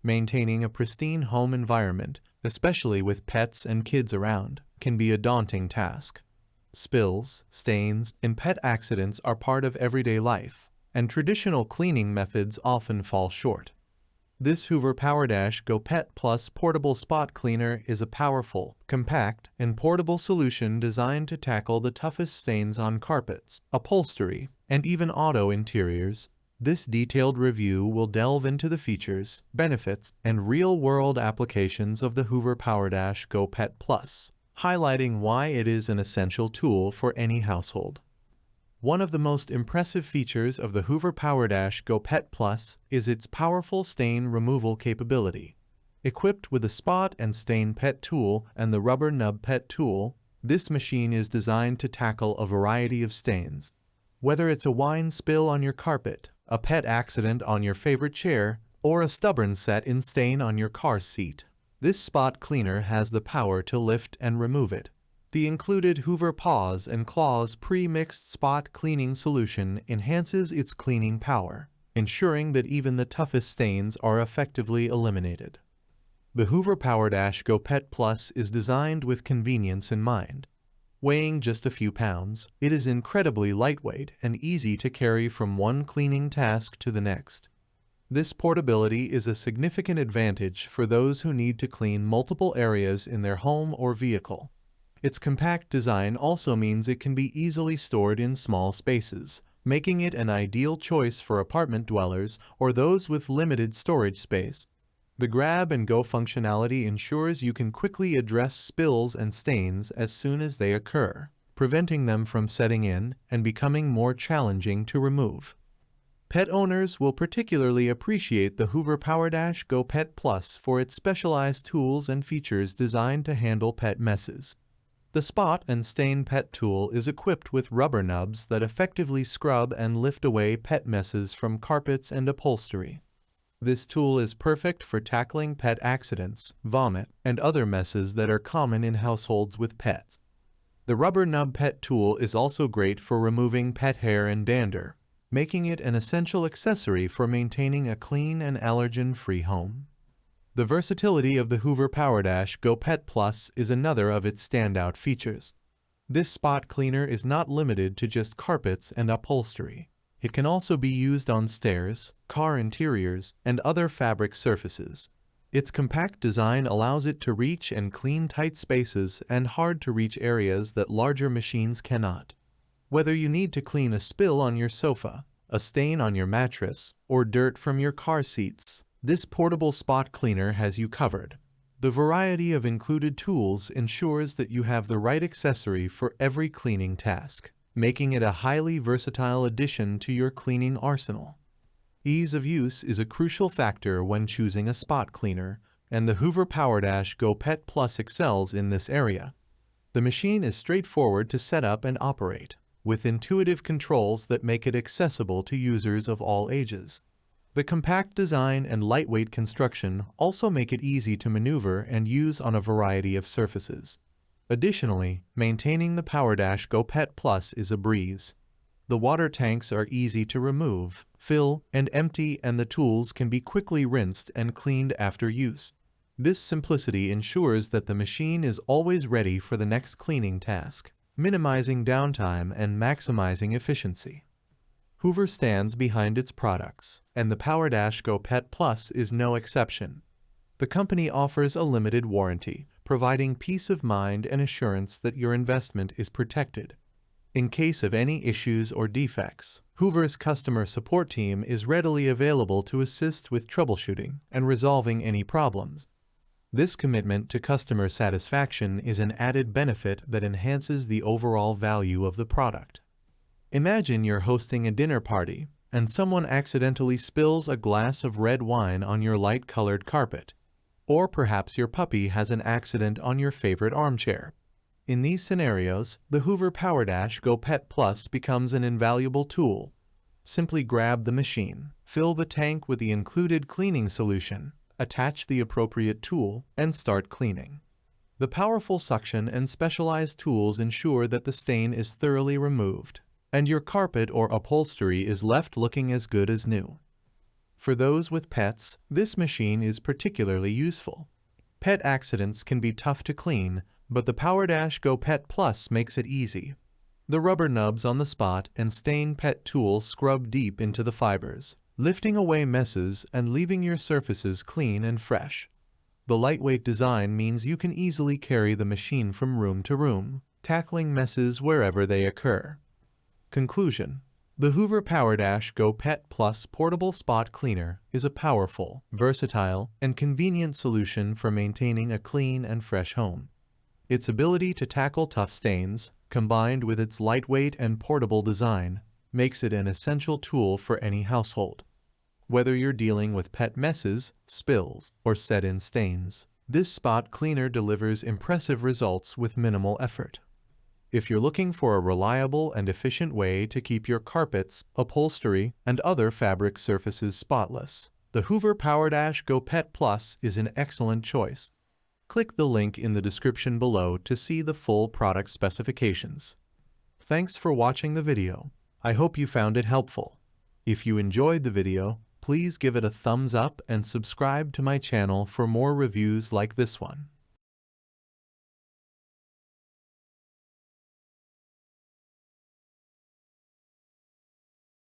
Maintaining a pristine home environment, especially with pets and kids around, can be a daunting task. Spills, stains, and pet accidents are part of everyday life, and traditional cleaning methods often fall short. This Hoover PowerDash GO Pet Plus portable spot cleaner is a powerful, compact, and portable solution designed to tackle the toughest stains on carpets, upholstery, and even auto interiors. This detailed review will delve into the features, benefits, and real-world applications of the Hoover PowerDash GO Pet Plus, highlighting why it is an essential tool for any household. One of the most impressive features of the Hoover PowerDash GO Pet Plus is its powerful stain removal capability. Equipped with the Spot and Stain Pet Tool and the Rubber Nub Pet Tool, this machine is designed to tackle a variety of stains. Whether it's a wine spill on your carpet, a pet accident on your favorite chair, or a stubborn set-in stain on your car seat, this spot cleaner has the power to lift and remove it. The included Hoover Paws and Claws pre-mixed spot cleaning solution enhances its cleaning power, ensuring that even the toughest stains are effectively eliminated. The Hoover PowerDash GO Pet Plus is designed with convenience in mind. Weighing just a few pounds, it is incredibly lightweight and easy to carry from one cleaning task to the next. This portability is a significant advantage for those who need to clean multiple areas in their home or vehicle. Its compact design also means it can be easily stored in small spaces, making it an ideal choice for apartment dwellers or those with limited storage space. The grab-and-go functionality ensures you can quickly address spills and stains as soon as they occur, preventing them from setting in and becoming more challenging to remove. Pet owners will particularly appreciate the Hoover PowerDash GO Pet Plus for its specialized tools and features designed to handle pet messes. The Spot and Stain Pet Tool is equipped with rubber nubs that effectively scrub and lift away pet messes from carpets and upholstery. This tool is perfect for tackling pet accidents, vomit, and other messes that are common in households with pets. The Rubber Nub Pet Tool is also great for removing pet hair and dander, making it an essential accessory for maintaining a clean and allergen-free home. The versatility of the Hoover PowerDash GO Pet Plus is another of its standout features. This spot cleaner is not limited to just carpets and upholstery. It can also be used on stairs, car interiors, and other fabric surfaces. Its compact design allows it to reach and clean tight spaces and hard-to-reach areas that larger machines cannot. Whether you need to clean a spill on your sofa, a stain on your mattress, or dirt from your car seats, this portable spot cleaner has you covered. The variety of included tools ensures that you have the right accessory for every cleaning task, making it a highly versatile addition to your cleaning arsenal. Ease of use is a crucial factor when choosing a spot cleaner, and the Hoover PowerDash GO Pet Plus excels in this area. The machine is straightforward to set up and operate, with intuitive controls that make it accessible to users of all ages. The compact design and lightweight construction also make it easy to maneuver and use on a variety of surfaces. Additionally, maintaining the PowerDash GO Pet Plus is a breeze. The water tanks are easy to remove, fill, and empty, and the tools can be quickly rinsed and cleaned after use. This simplicity ensures that the machine is always ready for the next cleaning task, minimizing downtime and maximizing efficiency. Hoover stands behind its products, and the PowerDash GO Pet Plus is no exception. The company offers a limited warranty, providing peace of mind and assurance that your investment is protected. In case of any issues or defects, Hoover's customer support team is readily available to assist with troubleshooting and resolving any problems. This commitment to customer satisfaction is an added benefit that enhances the overall value of the product. Imagine you're hosting a dinner party, and someone accidentally spills a glass of red wine on your light-colored carpet. Or perhaps your puppy has an accident on your favorite armchair. In these scenarios, the Hoover PowerDash GO Pet Plus becomes an invaluable tool. Simply grab the machine, fill the tank with the included cleaning solution, attach the appropriate tool, and start cleaning. The powerful suction and specialized tools ensure that the stain is thoroughly removed, and your carpet or upholstery is left looking as good as new. For those with pets, this machine is particularly useful. Pet accidents can be tough to clean, but the PowerDash GO Pet Plus makes it easy. The rubber nubs on the spot and stain pet tools scrub deep into the fibers, lifting away messes and leaving your surfaces clean and fresh. The lightweight design means you can easily carry the machine from room to room, tackling messes wherever they occur. Conclusion: the Hoover PowerDash GO Pet Plus Portable Spot Cleaner is a powerful, versatile, and convenient solution for maintaining a clean and fresh home. Its ability to tackle tough stains, combined with its lightweight and portable design, makes it an essential tool for any household. Whether you're dealing with pet messes, spills, or set-in stains, this spot cleaner delivers impressive results with minimal effort. If you're looking for a reliable and efficient way to keep your carpets, upholstery, and other fabric surfaces spotless, the Hoover PowerDash GO Pet Plus is an excellent choice. Click the link in the description below to see the full product specifications. Thanks for watching the video. I hope you found it helpful. If you enjoyed the video, please give it a thumbs up and subscribe to my channel for more reviews like this one.